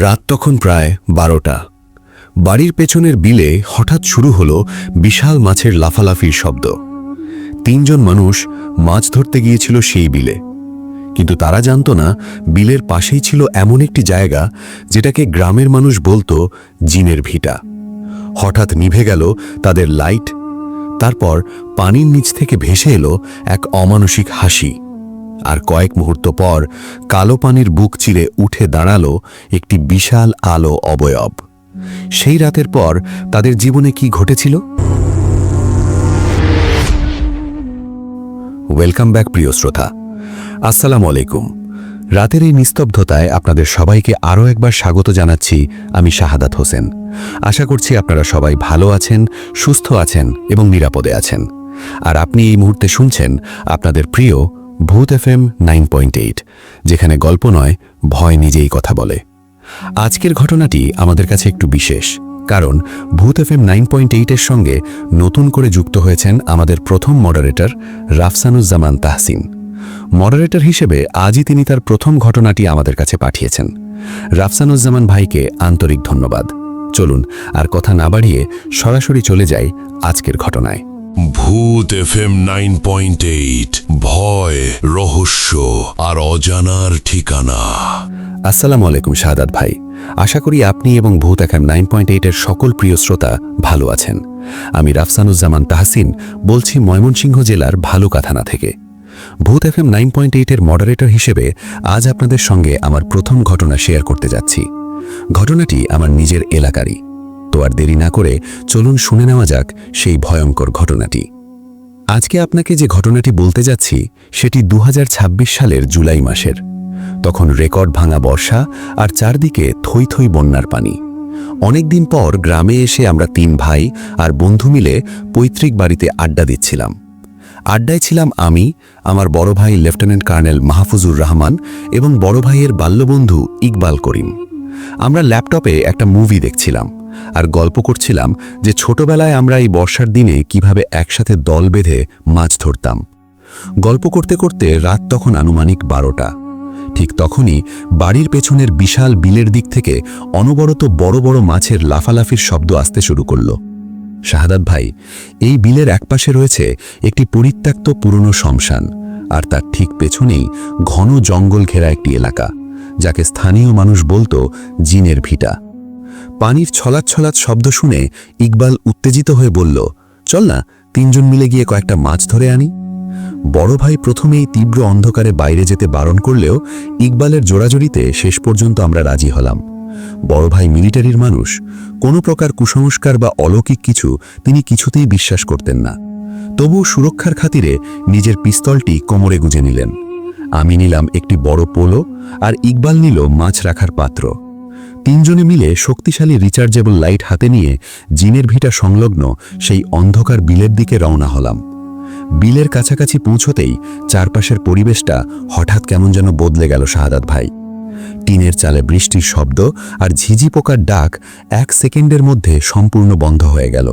রাত তখন প্রায় 12টা। বাড়ির পেছনের বিলে হঠাৎ শুরু হলো বিশাল মাছের লাফালাফির শব্দ। 3 জন মানুষ মাছ ধরতে গিয়েছিল সেই বিলে, কিন্তু তারা জানত না বিলের পাশেই ছিল এমন একটি জায়গা যেটাকে গ্রামের মানুষ বলতো জিনের ভিটা। হঠাৎ নিভে গেল তাদের লাইট। তারপর পানির নিচ থেকে ভেসে এলো এক অমানুষিক হাসি, আর কয়েক মুহূর্ত পর কালো পানির বুক চিরে উঠে দাঁড়ালো একটি বিশাল কালো অবয়ব। সেই রাতের পর তাদের জীবনে কি ঘটেছিল? ওয়েলকাম ব্যাক প্রিয় শ্রোতা, আসসালামু আলাইকুম। রাতের এই নিস্তব্ধতায় আপনাদের সবাইকে আরও একবার স্বাগত জানাচ্ছি। আমি শাহাদাত হোসেন। আশা করছি আপনারা সবাই ভালো আছেন, সুস্থ আছেন এবং নিরাপদে আছেন। আর আপনি এই মুহূর্তে শুনছেন আপনাদের প্রিয় ভূত FM 9.8, যেখানে গল্প নয়, ভয় নিজেই কথা বলে। আজকের ঘটনাটি আমাদের কাছে একটু বিশেষ, কারণ ভূত FM 9.8-এর সঙ্গে নতুন করে যুক্ত হয়েছেন আমাদের প্রথম মডারেটর রাফসানুজ্জামান তাহসিন। মডারেটর হিসেবে আজই তিনি তার প্রথম ঘটনাটি আমাদের কাছে পাঠিয়েছেন। রাফসানুজ্জামান ভাইকে আন্তরিক ধন্যবাদ। চলুন আর কথা না বাড়িয়ে সরাসরি চলে যাই আজকের ঘটনায়। ভূত FM 9.8, ভয়, রহস্য আর অজানার ঠিকানা। আসসালামু আলাইকুম শাহাদাত ভাই। আশা করি আপনি এবং ভূত FM 9.8-এর সকল প্রিয় শ্রোতা ভালো আছেন। আমি রাফসানুজ্জামান তাহসিন বলছি ময়মনসিংহ জেলার ভালুকা থানা থেকে। ভূত FM 9.8-এর মডারেটর হিসেবে আজ আপনাদের সঙ্গে আমার প্রথম ঘটনা শেয়ার করতে যাচ্ছি। ঘটনাটি আমার নিজের এলাকারই। তো আর দেরি না করে চলুন শুনে নেওয়া যাক সেই ভয়ঙ্কর ঘটনাটি। আজকে আপনাকে যে ঘটনাটি বলতে যাচ্ছি সেটি 2026 সালের জুলাই মাসের। তখন রেকর্ড ভাঙা বর্ষা আর চারদিকে থই থই বন্যার পানি। অনেকদিন পর গ্রামে এসে আমরা 3 ভাই আর বন্ধু মিলে পৈতৃক বাড়িতে আড্ডা দিচ্ছিলাম। আড্ডায় ছিলাম আমি, আমার বড় ভাই লেফটেন্যান্ট কর্নেল মাহফুজুর রহমান এবং বড় ভাইয়ের বাল্যবন্ধু ইকবাল করিম। আমরা ল্যাপটপে একটা মুভি দেখছিলাম আর গল্প করছিলাম যে ছোটবেলায় আমরা এই বর্ষার দিনে কিভাবে একসাথে দল বেঁধে মাছ ধরতাম। গল্প করতে করতে রাত তখন আনুমানিক 12টা। ঠিক তখনই বাড়ির পেছনের বিশাল বিলের দিক থেকে অনবরত বড় বড় মাছের লাফালাফির শব্দ আসতে শুরু করল। শাহাদাত ভাই, এই বিলের একপাশে রয়েছে একটি পরিত্যক্ত পুরনো শ্মশান, আর তার ঠিক পেছনেই ঘন জঙ্গল ঘেরা একটি এলাকা, যাকে স্থানীয় মানুষ বলতো জিনের ভিটা। পানির ছলাৎ ছলাৎ শব্দ শুনে ইকবাল উত্তেজিত হয়ে বলল, চল না 3 জন মিলে গিয়ে কয়েকটা মাছ ধরে আনি। বড় ভাই প্রথমেই তীব্র অন্ধকারে বাইরে যেতে বারণ করলেও ইকবালের জোড়াজড়িতে শেষ পর্যন্ত আমরা রাজি হলাম। বড় ভাই মিলিটারির মানুষ, কোনো প্রকার কুসংস্কার বা অলৌকিক কিছু তিনি কিছুতেই বিশ্বাস করতেন না। তবু সুরক্ষার খাতিরে নিজের পিস্তলটি কোমরে গুঁজে নিলেন। আমি নিলাম একটি বড় পোলো আর ইকবাল নিল মাছ রাখার পাত্র। 3 জনে মিলে শক্তিশালী রিচার্জেবল লাইট হাতে নিয়ে জিনের ভিটা সংলগ্ন সেই অন্ধকার বিলের দিকে রওনা হলাম। বিলের কাছাকাছি পৌঁছতেই চারপাশের পরিবেশটা হঠাৎ কেমন যেন বদলে গেল শাহাদাত ভাই। টিনের চালে বৃষ্টির শব্দ আর ঝিঝি পোকার ডাক 1 সেকেন্ডের মধ্যে সম্পূর্ণ বন্ধ হয়ে গেল।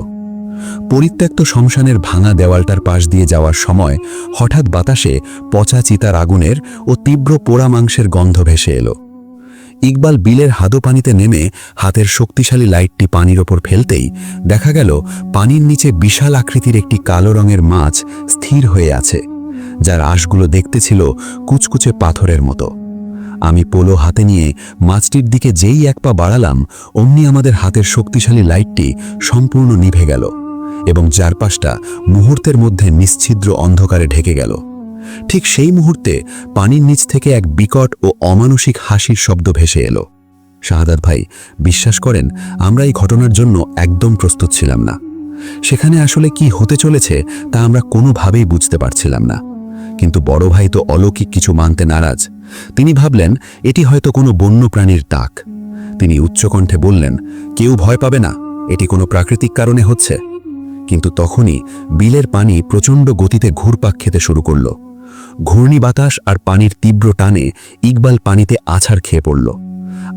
পরিত্যক্ত শ্মশানের ভাঙা দেওয়ালটার পাশ দিয়ে যাওয়ার সময় হঠাৎ বাতাসে পচা চিতার আগুনের ও তীব্র পোড়া মাংসের গন্ধ ভেসে এলো। ইকবাল বিলের হাদো পানিতে নেমে হাতের শক্তিশালী লাইটটি পানির ওপর ফেলতেই দেখা গেল পানির নিচে বিশাল আকৃতির একটি কালো রঙের মাছ স্থির হয়ে আছে, যার আঁশগুলো দেখতে ছিল কুচকুচে পাথরের মতো। আমি পোলো হাতে নিয়ে মাছটির দিকে যেই 1 পা বাড়ালাম, অমনি আমাদের হাতের শক্তিশালী লাইটটি সম্পূর্ণ নিভে গেল এবং চারপাশটা মুহূর্তের মধ্যে নিশ্ছিদ্র অন্ধকারে ঢেকে গেল। ঠিক সেই মুহূর্তে পানির নিচ থেকে এক বিকট ও অমানুষিক হাসির শব্দ ভেসে এলো। শাহাদাত ভাই, বিশ্বাস করেন, আমরা এই ঘটনার জন্য একদম প্রস্তুত ছিলাম না। সেখানে আসলে কি হতে চলেছে তা আমরা কোনোভাবেই বুঝতে পারছিলাম না। কিন্তু বড় ভাই তো অলৌকিক কিছু মানতে নারাজ। তিনি ভাবলেন এটি হয়তো কোনো বন্য প্রাণীর ডাক। তিনি উচ্চকণ্ঠে বললেন, কেউ ভয় পাবে না, এটি কোনো প্রাকৃতিক কারণে হচ্ছে। কিন্তু তখনই বিলের পানি প্রচণ্ড গতিতে ঘুরপাক খেতে শুরু করল। ঘূর্ণি বাতাস আর পানির তীব্র টানে ইকবাল পানিতে আছাড় খেয়ে পড়ল।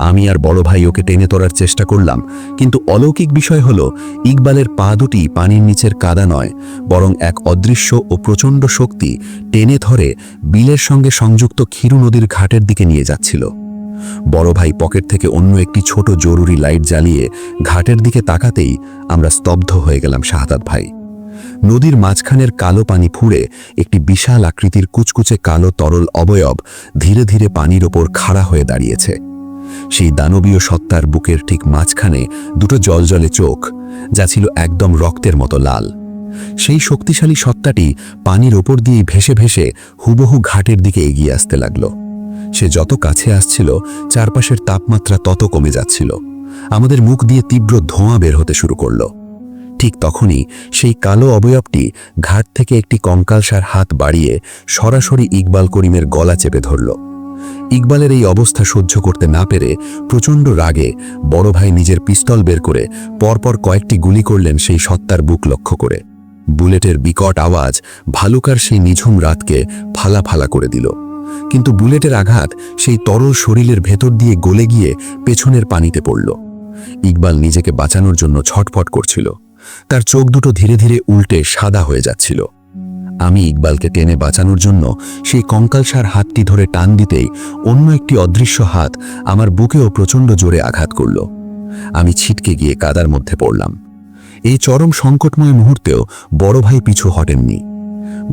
আমি আর বড় ভাই ওকে টেনে তোলার চেষ্টা করলাম, কিন্তু অলৌকিক বিষয় হলো ইকবালের পা দুটি পানির নিচের কাদা নয়, বরং এক অদৃশ্য ও প্রচণ্ড শক্তি টেনে ধরে বিলের সঙ্গে সংযুক্ত ক্ষীরু নদীর ঘাটের দিকে নিয়ে যাচ্ছিল। বড় ভাই পকেট থেকে অন্য একটি ছোট জরুরি লাইট জ্বালিয়ে ঘাটের দিকে তাকাতেই আমরা স্তব্ধ হয়ে গেলাম শাহাদাত ভাই। নদীর মাঝখানের কালো পানি ফুঁড়ে একটি বিশাল আকৃতির কুচকুচে কালো তরল অবয়ব ধীরে ধীরে পানির ওপর খাড়া হয়ে দাঁড়িয়েছে। সেই দানবীয় সত্তার বুকের ঠিক মাঝখানে দুটো জলজলে চোখ, যা ছিল একদম রক্তের মতো লাল। সেই শক্তিশালী সত্তাটি পানির ওপর দিয়ে ভেসে ভেসে হুবহু ঘাটের দিকে এগিয়ে আসতে লাগল। সে যত কাছে আসছিল চারপাশের তাপমাত্রা তত কমে যাচ্ছিল। আমাদের মুখ দিয়ে তীব্র ধোঁয়া বের হতে শুরু করল। ঠিক তখনই সেই কালো অবয়বটি ঘাট থেকে একটি কঙ্কালসার হাত বাড়িয়ে সরাসরি ইকবাল করিমের গলা চেপে ধরল। ইকবালের এই অবস্থা সহ্য করতে না পেরে প্রচণ্ড রাগে বড় ভাই নিজের পিস্তল বের করে পরপর কয়েকটি গুলি করলেন সেই সত্তার বুক লক্ষ্য করে। বুলেটের বিকট আওয়াজ ভালুকার সেই নিঝুম রাতকে ফালা ফালা করে দিল। কিন্তু বুলেটের আঘাত সেই তরল শরীরের ভেতর দিয়ে গলে গিয়ে পেছনের পানিতে পড়ল। ইকবাল নিজেকে বাঁচানোর জন্য ছটফট করছিল। তার চোখ দুটো ধীরে ধীরে উল্টে সাদা হয়ে যাচ্ছিল। আমি ইকবালকে টেনে বাঁচানোর জন্য সেই কঙ্কালসার হাতটি ধরে টান দিতেই অন্য একটি অদৃশ্য হাত আমার বুকেও প্রচণ্ড জোরে আঘাত করল। আমি ছিটকে গিয়ে কাদার মধ্যে পড়লাম। এই চরম সংকটময় মুহূর্তেও বড় ভাই পিছু হটেননি।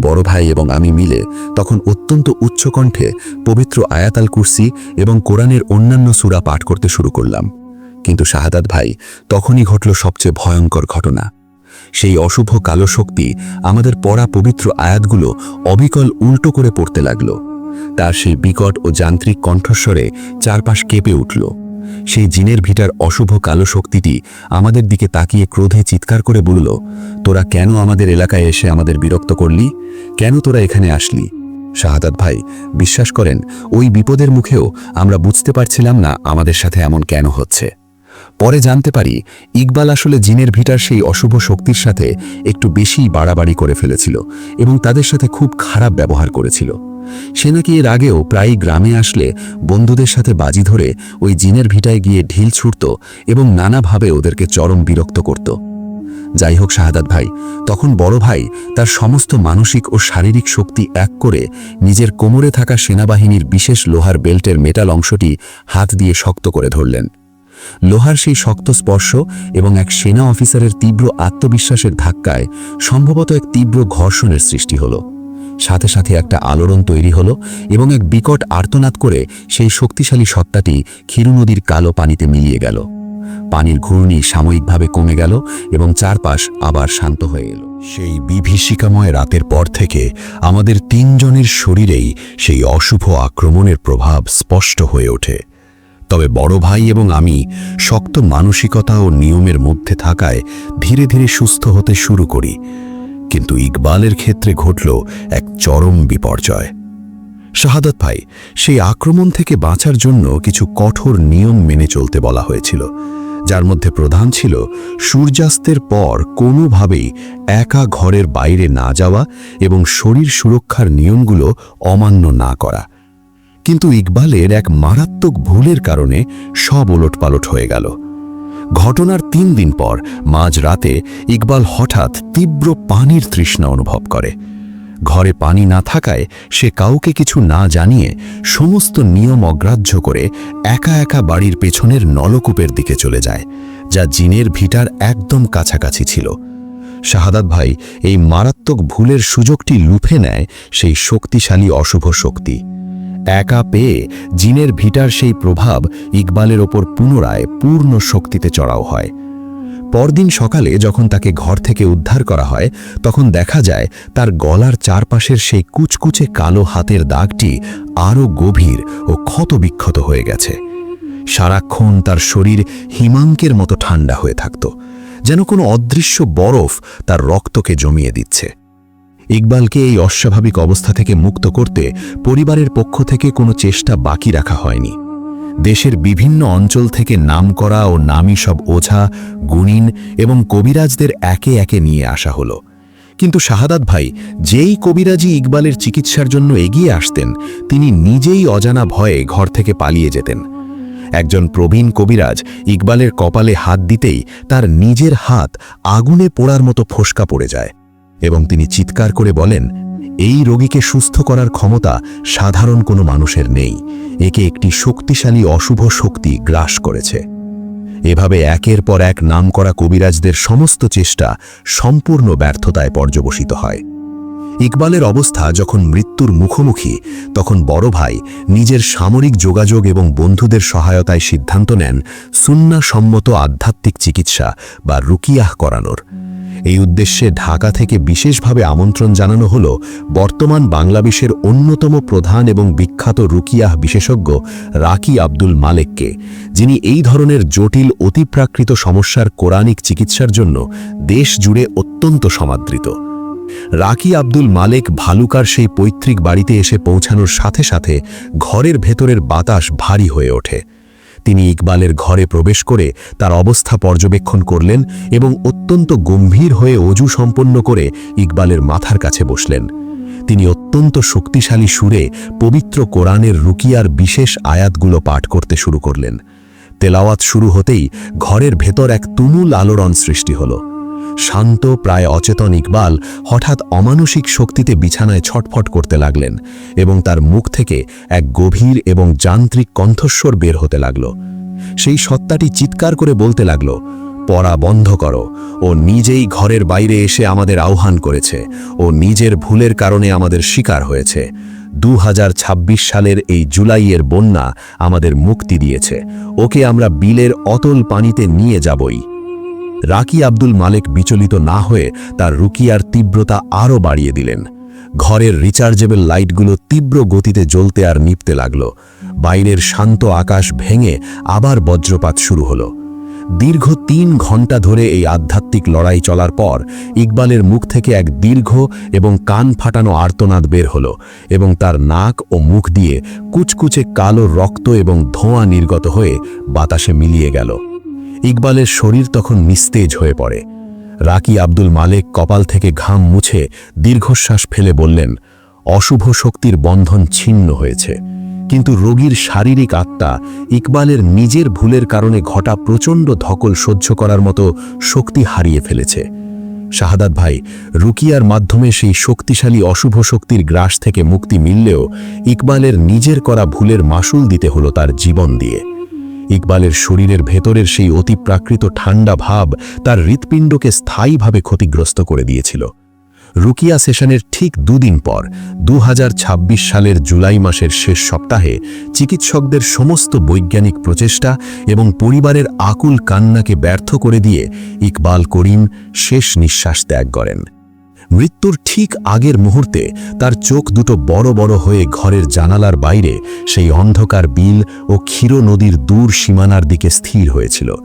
বড় ভাই এবং আমি মিলে তখন অত্যন্ত উচ্চকণ্ঠে পবিত্র আয়াতাল কুরসি এবং কোরআনের অন্যান্য সূরা পাঠ করতে শুরু করলাম। কিন্তু শাহাদাত ভাই, তখনই ঘটল সবচেয়ে ভয়ঙ্কর ঘটনা। সেই অশুভ কালো শক্তি আমাদের পড়া পবিত্র আয়াতগুলো অবিকল উল্টো করে পড়তে লাগল। তার সেই বিকট ও যান্ত্রিক কণ্ঠস্বরে চারপাশ কেঁপে উঠল। সেই জিনের ভিটার অশুভ কালো শক্তিটি আমাদের দিকে তাকিয়ে ক্রোধে চিৎকার করে বলল, তোরা কেন আমাদের এলাকায় এসে আমাদের বিরক্ত করলি? কেন তোরা এখানে আসলি? শাহাদাত ভাই, বিশ্বাস করেন, ওই বিপদের মুখেও আমরা বুঝতে পারছিলাম না আমাদের সাথে এমন কেন হচ্ছে। পরে জানতে পারি ইকবাল আসলে জিনের ভিটার সেই অশুভ শক্তির সাথে একটু বেশিই বাড়াবাড়ি করে ফেলেছিল এবং তাদের সাথে খুব খারাপ ব্যবহার করেছিল। সে নাকি এর আগেও প্রায়ই গ্রামে আসলে বন্ধুদের সাথে বাজি ধরে ওই জিনের ভিটায় গিয়ে ঢিল ছুঁড়ত এবং নানাভাবে ওদেরকে চরম বিরক্ত করত। যাই হোক শাহাদাত ভাই, তখন বড় ভাই তার সমস্ত মানসিক ও শারীরিক শক্তি এক করে নিজের কোমরে থাকা সেনাবাহিনীর বিশেষ লোহার বেল্টের মেটাল অংশটি হাত দিয়ে শক্ত করে ধরলেন। লোহার সেই শক্ত স্পর্শ এবং এক সেনা অফিসারের তীব্র আত্মবিশ্বাসের ধাক্কায় সম্ভবত এক তীব্র ঘর্ষণের সৃষ্টি হলো। সাথে সাথে একটা আলোড়ন তৈরি হলো এবং এক বিকট আর্তনাদ করে সেই শক্তিশালী সত্তাটি ক্ষীর নদীর কালো পানিতে মিলিয়ে গেল। পানির ঘূর্ণি সাময়িকভাবে কমে গেল এবং চারপাশ আবার শান্ত হয়ে এলো। সেই বিভীষিকাময় রাতের পর থেকে আমাদের তিনজনের শরীরেই সেই অশুভ আক্রমণের প্রভাব স্পষ্ট হয়ে ওঠে। তবে বড় ভাই এবং আমি শক্ত মানসিকতা ও নিয়মের মধ্যে থাকায় ধীরে ধীরে সুস্থ হতে শুরু করি। কিন্তু ইকবালের ক্ষেত্রে ঘটল এক চরম বিপর্যয়। শাহাদাত ভাই, সেই আক্রমণ থেকে বাঁচার জন্য কিছু কঠোর নিয়ম মেনে চলতে বলা হয়েছিল, যার মধ্যে প্রধান ছিল সূর্যাস্তের পর কোনোভাবেই একা ঘরের বাইরে না যাওয়া এবং শরীর সুরক্ষার নিয়মগুলো অমান্য না করা। কিন্তু ইকবালের এক মারাত্মক ভুলের কারণে সব ওলটপালট হয়ে গেল। ঘটনার 3 দিন পর মাঝরাতে ইকবাল হঠাৎ তীব্র পানির তৃষ্ণা অনুভব করে। ঘরে পানি না থাকায় সে কাউকে কিছু না জানিয়ে সমস্ত নিয়ম অগ্রাহ্য করে একা একা বাড়ির পেছনের নলকূপের দিকে চলে যায়, যা জিনের ভিটার একদম কাছাকাছি ছিল। শাহাদাত ভাই, এই মারাত্মক ভুলের সুযোগটি লুফে নেয় সেই শক্তিশালী অশুভ শক্তি। একা পেয়ে জিনের ভিটার সেই প্রভাব ইকবালের ওপর পুনরায় পূর্ণ শক্তিতে চড়াও হয়। পরদিন সকালে যখন তাকে ঘর থেকে উদ্ধার করা হয়, তখন দেখা যায় তার গলার চারপাশের সেই কুচকুচে কালো হাতের দাগটি আরও গভীর ও ক্ষতবিক্ষত হয়ে গেছে। সারাক্ষণ তার শরীর হিমাঙ্কের মতো ঠান্ডা হয়ে থাকত, যেন কোনো অদৃশ্য বরফ তার রক্তকে জমিয়ে দিচ্ছে। ইকবালকে এই অস্বাভাবিক অবস্থা থেকে মুক্ত করতে পরিবারের পক্ষ থেকে কোনো চেষ্টা বাকি রাখা হয়নি। দেশের বিভিন্ন অঞ্চল থেকে নামকরা ও নামী সব ওঝা, গুণিন এবং কবিরাজদের একে একে নিয়ে আসা হলো। কিন্তু শাহাদাত ভাই, যেই কবিরাজি ইকবালের চিকিৎসার জন্য এগিয়ে আসতেন, তিনি নিজেই অজানা ভয়ে ঘর থেকে পালিয়ে যেতেন। একজন প্রবীণ কবিরাজ ইকবালের কপালে হাত দিতেই তার নিজের হাত আগুনে পোড়ার মতো ফোস্কা পড়ে যায় এবং তিনি চিৎকার করে বলেন, এই রোগীকে সুস্থ করার ক্ষমতা সাধারণ কোনো মানুষের নেই। একে একটি শক্তিশালী অশুভ শক্তি গ্রাস করেছে। এভাবে একের পর এক নামকরা কবিরাজদের সমস্ত চেষ্টা সম্পূর্ণ ব্যর্থতায় পর্যবসিত হয়। ইকবালের অবস্থা যখন মৃত্যুর মুখোমুখি, তখন বড় ভাই নিজের সামরিক যোগাযোগ এবং বন্ধুদের সহায়তায় সিদ্ধান্ত নেন সুন্নাহসম্মত আধ্যাত্মিক চিকিৎসা বা রুকিয়াহ করানোর। এই উদ্দেশ্যে ঢাকা থেকে বিশেষভাবে আমন্ত্রণ জানানো হল বর্তমান বাংলাদেশের অন্যতম প্রধান এবং বিখ্যাত রুকিয়াহ বিশেষজ্ঞ রাকি আব্দুল মালেককে, যিনি এই ধরনের জটিল অতিপ্রাকৃত সমস্যার কোরআনিক চিকিৎসার জন্য দেশ জুড়ে অত্যন্ত সমাদৃত। রাকি আব্দুল মালেক ভালুকার সেই পৈতৃক বাড়িতে এসে পৌঁছানোর সাথে সাথে ঘরের ভেতরের বাতাস ভারী হয়ে ওঠে। তিনি ইকবালের ঘরে প্রবেশ করে তার অবস্থা পর্যবেক্ষণ করলেন এবং অত্যন্ত গম্ভীর হয়ে অজু সম্পন্ন করে ইকবালের মাথার কাছে বসলেন। তিনি অত্যন্ত শক্তিশালী সুরে পবিত্র কোরআনের রুকিয়ার বিশেষ আয়াতগুলো পাঠ করতে শুরু করলেন। তেলাওয়াত শুরু হতেই ঘরের ভেতর এক তুমুল আলোড়ন সৃষ্টি হল। শান্ত প্রায় অচেতন ইকবাল হঠাৎ অমানসিক শক্তিতে বিছানায় ছটফট করতে লাগলেন এবং তার মুখ থেকে এক গভীর এবং যান্ত্রিক কণ্ঠস্বর বের হতে লাগল। সেই সত্তাটি চিৎকার করে বলতে লাগল, পড়া বন্ধ করো। ও নিজেই ঘরের বাইরে এসে আমাদের আহ্বান করেছে। ও নিজের ভুলের কারণে আমাদের শিকার হয়েছে। 2026 সালের এই জুলাইয়ের বন্যা আমাদের মুক্তি দিয়েছে। ওকে আমরা বিলের অতল পানিতে নিয়ে যাবই। রাকি আব্দুল মালেক বিচলিত না হয়ে তার রুকিয়ার তীব্রতা আরও বাড়িয়ে দিলেন। ঘরের রিচার্জেবল লাইটগুলো তীব্র গতিতে জ্বলতে আর নিভতে লাগল। বাইরের শান্ত আকাশ ভেঙে আবার বজ্রপাত শুরু হলো। দীর্ঘ 3 ঘন্টা ধরে এই আধ্যাত্মিক লড়াই চলার পর ইকবালের মুখ থেকে এক দীর্ঘ এবং কান ফাটানো আর্তনাদ বের হলো এবং তার নাক ও মুখ দিয়ে কুচকুচে কালো রক্ত এবং ধোঁয়া নির্গত হয়ে বাতাসে মিলিয়ে গেল। ইকবালের শরীর তখন নিস্তেজ হয়ে পড়ে। রাকি আব্দুল মালেক কপাল থেকে ঘাম মুছে দীর্ঘশ্বাস ফেলে বললেন, অশুভ শক্তির বন্ধন ছিন্ন হয়েছে। কিন্তু রোগীর শারীরিক আত্মা ইকবালের নিজের ভুলের কারণে ঘটা প্রচণ্ড ধকল সহ্য করার মতো শক্তি হারিয়ে ফেলেছে। শাহাদাত ভাই, রুকিয়ার মাধ্যমে সেই শক্তিশালী অশুভ শক্তির গ্রাস থেকে মুক্তি মিললেও ইকবালের নিজের করা ভুলের মাসুল দিতে হলো তার জীবন দিয়ে। ইকবালের শরীরের ভেতরের সেই অতিপ্রাকৃত ঠান্ডা ভাব তার হৃৎপিণ্ডকে স্থায়ীভাবে ক্ষতিগ্রস্ত করে দিয়েছিল। রুকিয়া সেশনের ঠিক 2 দিন পর 2026 সালের জুলাই মাসের শেষ সপ্তাহে চিকিৎসকদের সমস্ত বৈজ্ঞানিক প্রচেষ্টা এবং পরিবারের আকুল কান্নাকে ব্যর্থ করে দিয়ে ইকবাল করিম শেষ নিঃশ্বাস ত্যাগ করেন। মৃত্যুর ঠিক আগের মুহূর্তে তার চোখ দুটো বড় বড় হয়ে ঘরের জানালার বাইরে সেই অন্ধকার বিল ও ক্ষীর নদীর দূর সীমানার দিকে স্থির হয়েছিল,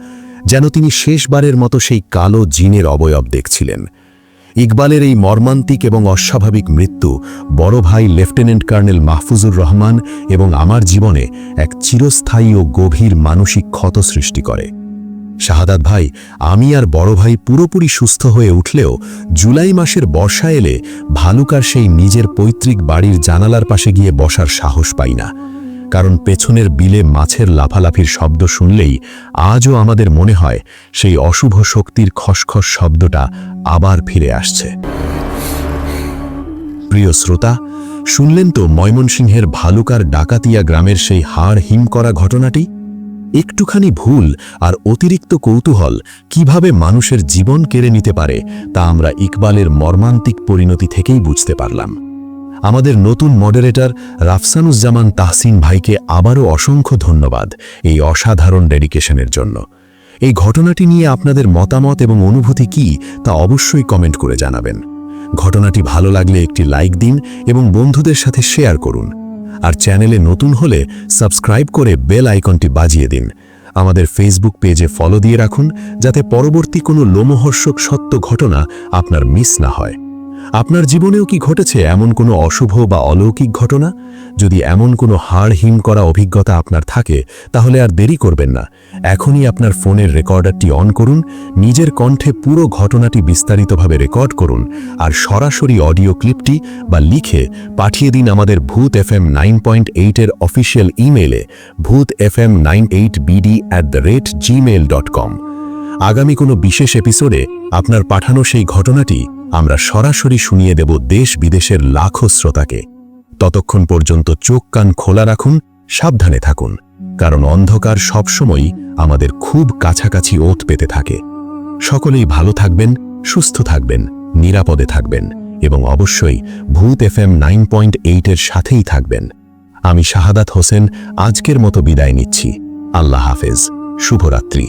যেন তিনি শেষবারের মতো সেই কালো জিনের অবয়ব দেখছিলেন। ইকবালের এই মর্মান্তিক এবং অস্বাভাবিক মৃত্যু বড় ভাই লেফটেন্যান্ট কর্নেল মাহফুজুর রহমান এবং আমার জীবনে এক চিরস্থায়ী ও গভীর মানসিক ক্ষত সৃষ্টি করে। শাহাদাত ভাই, আমি আর বড় ভাই পুরোপুরি সুস্থ হয়ে উঠলেও জুলাই মাসের বর্ষা এলে ভালুকার সেই নিজের পৈতৃক বাড়ির জানালার পাশে গিয়ে বসার সাহস পাই না। কারণ পেছনের বিলে মাছের লাফালাফির শব্দ শুনলেই আজও আমাদের মনে হয় সেই অশুভ শক্তির খসখস শব্দটা আবার ফিরে আসছে। প্রিয় শ্রোতা, শুনলেন তো ময়মনসিংহের ভালুকার ডাকাতিয়া গ্রামের সেই হাড় হিম করা ঘটনাটি? একটুখানি ভুল আর অতিরিক্ত কৌতূহল কিভাবে মানুষের জীবন কেড়ে নিতে পারে তা আমরা ইকবালের মর্মান্তিক পরিণতি থেকেই বুঝতে পারলাম। আমাদের নতুন মডারেটর রাফসানুজ্জামান তাহসিন ভাইকে আবারও অসংখ্য ধন্যবাদ এই অসাধারণ ডেডিকেশনের জন্য। এই ঘটনাটি নিয়ে আপনাদের মতামত এবং অনুভূতি কি তা অবশ্যই কমেন্ট করে জানাবেন। ঘটনাটি ভালো লাগলে একটি লাইক দিন এবং বন্ধুদের সাথে শেয়ার করুন। আর চ্যানেলে নতুন হলে সাবস্ক্রাইব করে বেল আইকনটি বাজিয়ে দিন। আমাদের ফেসবুক পেজে ফলো দিয়ে রাখুন, যাতে পরবর্তী কোনো লোমহর্ষক সত্য ঘটনা আপনার মিস না হয়। আপনার জীবনেও কি ঘটেছে এমন কোনো অশুভ বা অলৌকিক ঘটনা? যদি এমন কোনো হাড় হিম করা অভিজ্ঞতা আপনার থাকে, তাহলে আর দেরি করবেন না, এখনই আপনার ফোনের রেকর্ডারটি অন করুন, নিজের কণ্ঠে পুরো ঘটনাটি বিস্তারিতভাবে রেকর্ড করুন আর সরাসরি অডিও ক্লিপটি বা লিখে পাঠিয়ে দিন আমাদের ভূত FM 9.8 অফিসিয়াল ইমেইলে bhutfm98bd@gmail.com। আগামী কোনো বিশেষ এপিসোডে আপনার পাঠানো সেই ঘটনাটি আমরা সরাসরি শুনিয়ে দেব দেশ বিদেশের লাখো শ্রোতাকে। ততক্ষণ পর্যন্ত চোখ কান খোলা রাখুন, সাবধানে থাকুন, কারণ অন্ধকার সবসময়ই আমাদের খুব কাছাকাছি ওত পেতে থাকে। সকলেই ভালো থাকবেন, সুস্থ থাকবেন, নিরাপদে থাকবেন এবং অবশ্যই ভূত FM 9.8-এর সাথেই থাকবেন। আমি শাহাদাত হোসেন আজকের মতো বিদায় নিচ্ছি। আল্লাহ হাফেজ, শুভরাত্রি।